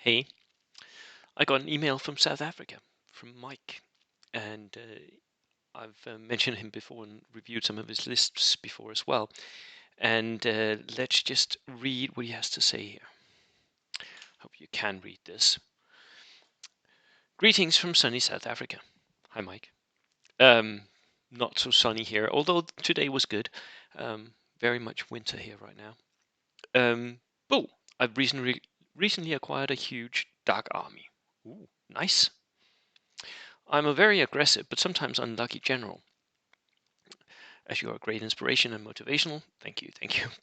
Hey, I got an email from South Africa, from Mike, and I've mentioned him before and reviewed some of his lists before as well. And let's just read what he has to say here. Hope you can read this. Greetings from sunny South Africa. Hi, Mike. Not so sunny here, although today was good. Very much winter here right now. Oh, I've recently acquired a huge DAK army. Ooh, nice. I'm a very aggressive but sometimes unlucky general. As you are a great inspiration and motivational. Thank you.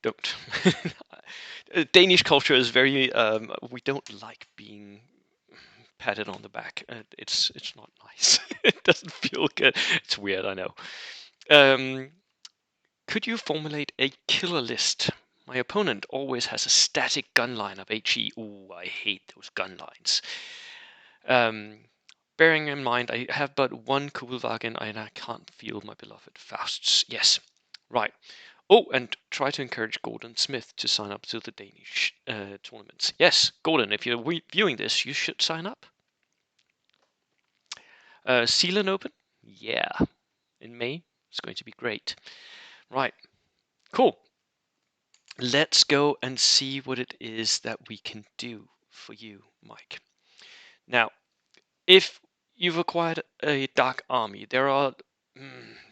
Don't. Danish culture is very. We don't like being patted on the back. It's not nice. It doesn't feel good. It's weird. I know. Could you formulate a killer list? My opponent always has a static gun line of HE. Ooh, I hate those gun lines. Bearing in mind I have but one Kugelwagen and I can't feel my beloved Fausts. Yes, right. Oh, and try to encourage Gordon Smith to sign up to the Danish tournaments. Yes, Gordon, if you're viewing this, you should sign up. Sealand Open? Yeah, in May. It's going to be great. Right, cool. Let's go and see what it is that we can do for you, Mike. Now, if you've acquired a DAK army, there are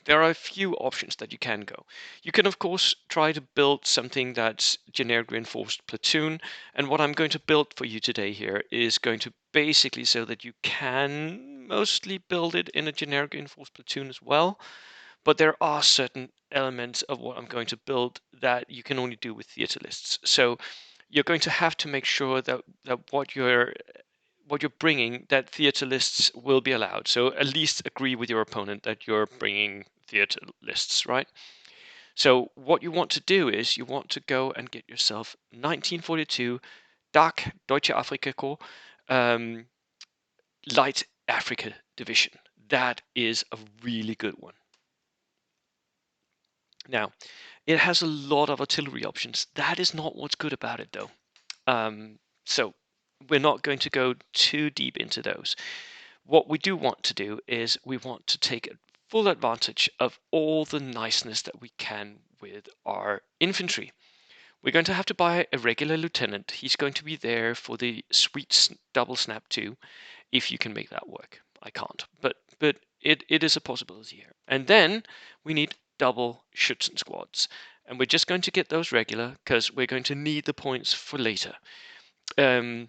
a few options that you can go. You can, of course, try to build something that's generic reinforced platoon. And what I'm going to build for you today here is going to basically so that you can mostly build it in a generic reinforced platoon as well. But there are certain elements of what I'm going to build that you can only do with theater lists. So you're going to have to make sure that what you're bringing, that theater lists will be allowed. So at least agree with your opponent that you're bringing theater lists, right? So what you want to do is you want to go and get yourself 1942 DAK, Deutsche Afrika Korps, Light Africa Division. That is a really good one. Now, it has a lot of artillery options. That is not what's good about it, though. So we're not going to go too deep into those. What we do want to do is we want to take full advantage of all the niceness that we can with our infantry. We're going to have to buy a regular lieutenant. He's going to be there for the sweet double snap too, if you can make that work. I can't, but it is a possibility here. And then we need double Schützen squads. And we're just going to get those regular because we're going to need the points for later. The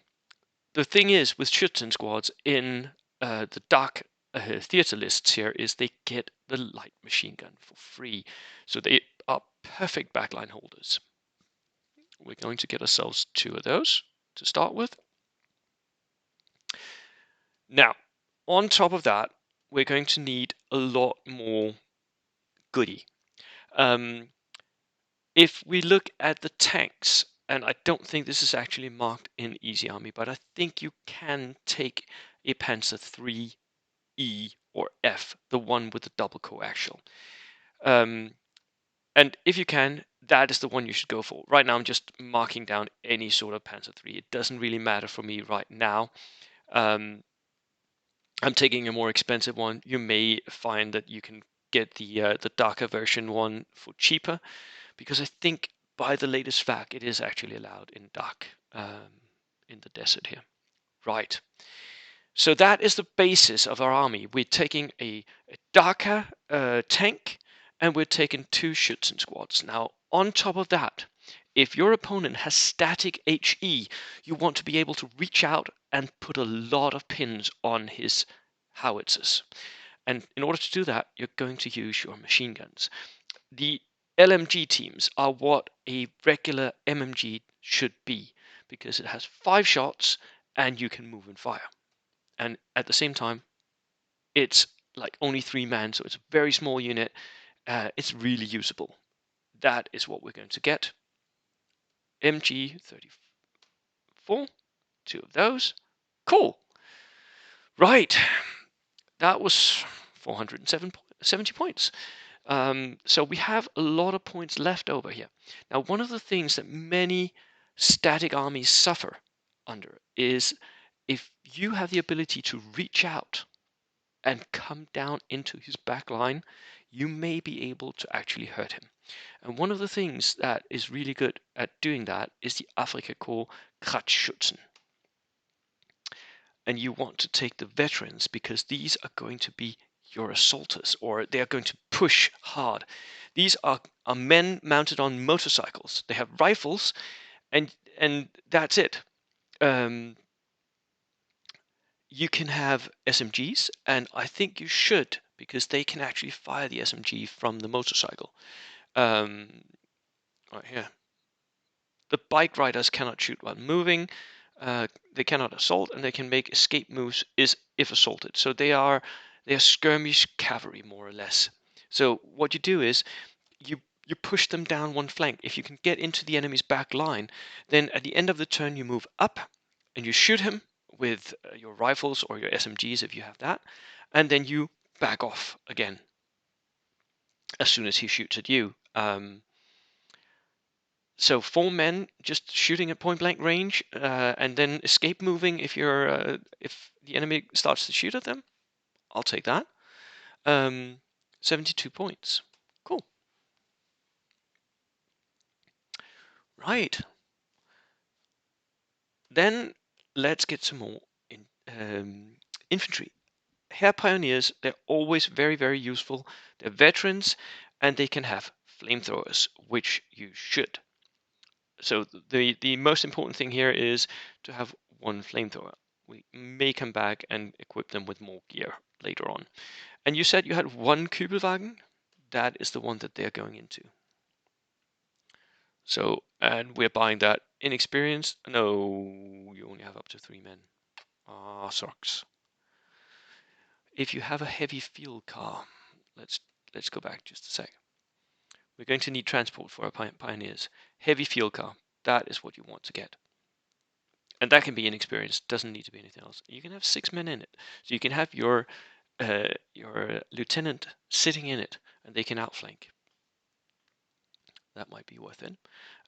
thing is with Schützen squads in the DAK theater lists here is they get the light machine gun for free. So they are perfect backline holders. We're going to get ourselves 2 of those to start with. Now, on top of that, we're going to need a lot more goodie. If we look at the tanks, and I don't think this is actually marked in Easy Army, but I think you can take a Panzer III E or F, the one with the double coaxial. And if you can, that is the one you should go for. Right now, I'm just marking down any sort of Panzer III. It doesn't really matter for me right now. I'm taking a more expensive one. You may find that you can get the darker version one for cheaper, because I think by the latest fact, it is actually allowed in DAK in the desert here. Right. So that is the basis of our army. We're taking a darker tank, and we're taking 2 Schützen squads. Now, on top of that, if your opponent has static HE, you want to be able to reach out and put a lot of pins on his howitzers. And in order to do that, you're going to use your machine guns. The LMG teams are what a regular MMG should be, because it has 5 shots and you can move and fire. And at the same time, it's like only 3 men, so it's a very small unit. It's really usable. That is what we're going to get. MG34, 2 of those. Cool. Right. That was 470 points. So we have a lot of points left over here. Now, one of the things that many static armies suffer under is if you have the ability to reach out and come down into his back line, you may be able to actually hurt him. And one of the things that is really good at doing that is the Afrika Korps Kratzschützen. And you want to take the veterans because these are going to be your assaulters, or they are going to push hard. These are men mounted on motorcycles. They have rifles, and that's it. You can have SMGs, and I think you should, because they can actually fire the SMG from the motorcycle. Right here. The bike riders cannot shoot while moving. They cannot assault, and they can make escape moves if assaulted. So they are skirmish cavalry, more or less. So what you do is you push them down one flank. If you can get into the enemy's back line, then at the end of the turn you move up and you shoot him with your rifles or your SMGs if you have that, and then you back off again as soon as he shoots at you. So 4 men just shooting at point blank range, and then escape moving if if the enemy starts to shoot at them. I'll take that. 72 points. Cool. Right. Then let's get some more infantry. Hair pioneers, they're always very, very useful. They're veterans, and they can have flamethrowers, which you should. So the most important thing here is to have one flamethrower. We may come back and equip them with more gear later on. And you said you had one Kübelwagen? That is the one that they're going into. So, and we're buying that inexperienced. No, you only have up to 3 men. Ah, sucks. If you have a heavy field car, let's go back just a sec. We're going to need transport for our pioneers. Heavy field car, that is what you want to get. And that can be inexperienced, doesn't need to be anything else. You can have 6 men in it. So you can have your lieutenant sitting in it, and they can outflank. That might be worth it.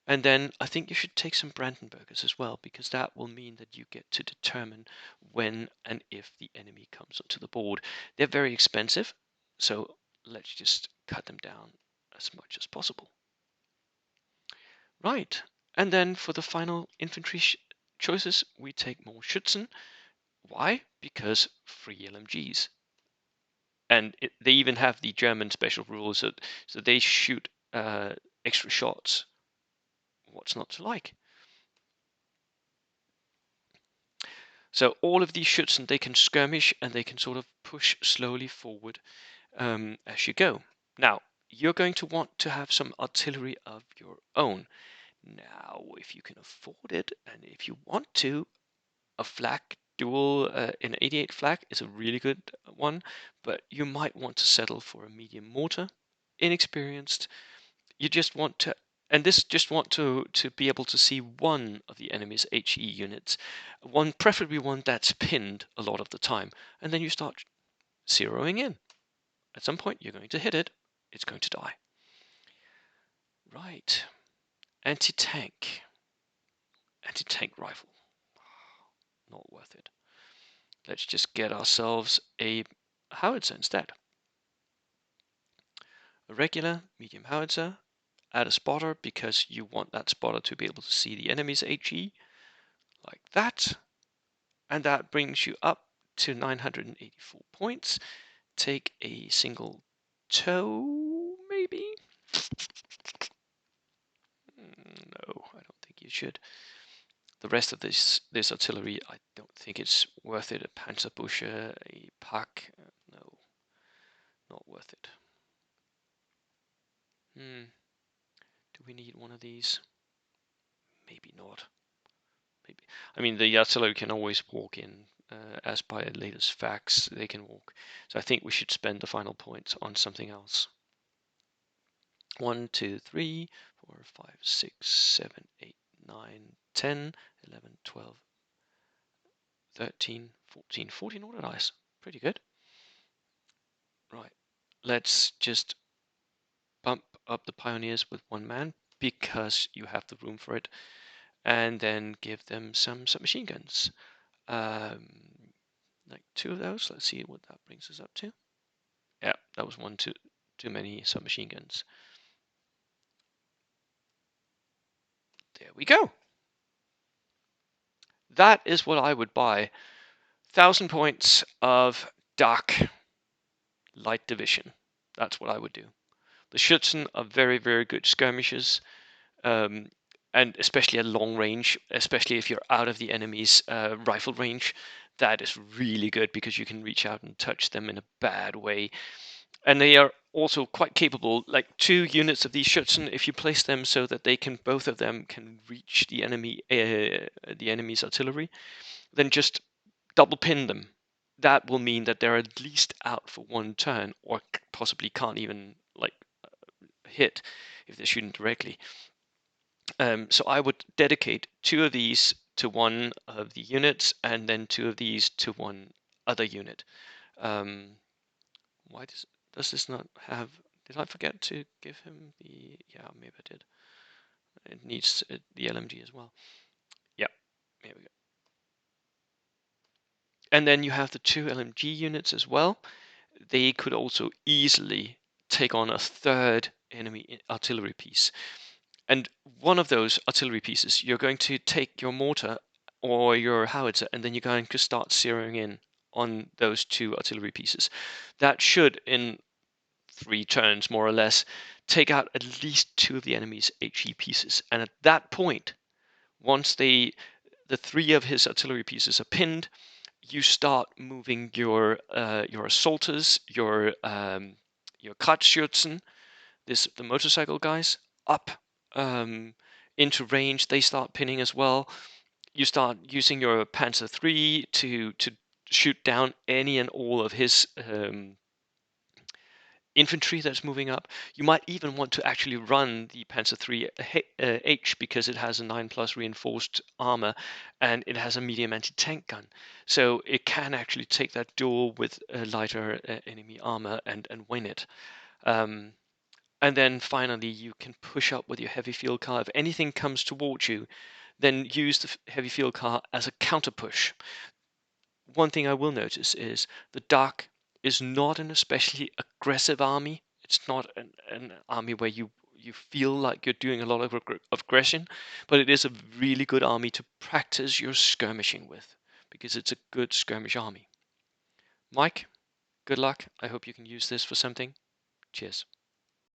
And then I think you should take some Brandenburgers as well, because that will mean that you get to determine when and if the enemy comes onto the board. They're very expensive, so let's just cut them down as much as possible. Right, and then for the final infantry choices, we take more Schützen. Why? Because free LMGs. And they even have the German special rules, so they shoot extra shots. What's not to like? So all of these Schützen, they can skirmish and they can sort of push slowly forward as you go. Now, you're going to want to have some artillery of your own. Now, if you can afford it and if you want to, a flak dual in 88 flak is a really good one, but you might want to settle for a medium mortar. Inexperienced, you just want to, and this just want to be able to see one of the enemy's HE units, one preferably one that's pinned a lot of the time, and then you start zeroing in. At some point you're going to hit it, it's going to die. Right, anti-tank rifle, not worth it. Let's just get ourselves a howitzer instead. A regular medium howitzer, add a spotter because you want that spotter to be able to see the enemy's HE, like that. And that brings you up to 984 points. Take a single toe, maybe? No, I don't think you should. The rest of this artillery, I don't think it's worth it. A Panzerbusche, a PAK, no, not worth it. Do we need one of these? Maybe not. Maybe. I mean, the artillery can always walk in. As by the latest facts, they can walk. So I think we should spend the final points on something else. 1, 2, 3, 4, 5, 6, 7, 8, 9, 10, 11, 12, 13, 14. 14 order dice. Pretty good. Right. Let's just bump up the pioneers with 1 man because you have the room for it. and then give them some submachine guns. Like 2 of those. Let's see what that brings us up to. Yeah, that was one too many submachine guns. There we go. That is what I would buy. 1,000 points of DAK light division. That's what I would do. The Schützen are very, very good skirmishers, um, and especially at long range, especially if you're out of the enemy's rifle range. That is really good because you can reach out and touch them in a bad way. And they are also quite capable, like 2 units of these Schützen, if you place them so that they can, both of them can reach the enemy's artillery, then just double pin them. That will mean that they're at least out for 1 turn, or possibly can't even like hit if they're shooting directly. So I would dedicate 2 of these to one of the units, and then 2 of these to one other unit. Why does this not have? Did I forget to give him the? Yeah, maybe I did. It needs the LMG as well. Yeah, here we go. And then you have the 2 LMG units as well. They could also easily take on a 3rd enemy artillery piece. And one of those artillery pieces, you're going to take your mortar or your howitzer, and then you're going to start zeroing in on those 2 artillery pieces. That should, in 3 turns more or less, take out at least 2 of the enemy's HE pieces. And at that point, once the 3 of his artillery pieces are pinned, you start moving your assaulters, your Kratzschützen, the motorcycle guys, up into range. They start pinning as well. You start using your Panzer III to shoot down any and all of his infantry that's moving up. You might even want to actually run the Panzer III H because it has a 9+ reinforced armor and it has a medium anti-tank gun. So it can actually take that duel with a lighter enemy armor and win it. And then finally, you can push up with your heavy field car. If anything comes towards you, then use the heavy field car as a counter push. One thing I will notice is the DAK is not an especially aggressive army. It's not an army where you feel like you're doing a lot of aggression, but it is a really good army to practice your skirmishing with because it's a good skirmish army. Mike, good luck. I hope you can use this for something. Cheers.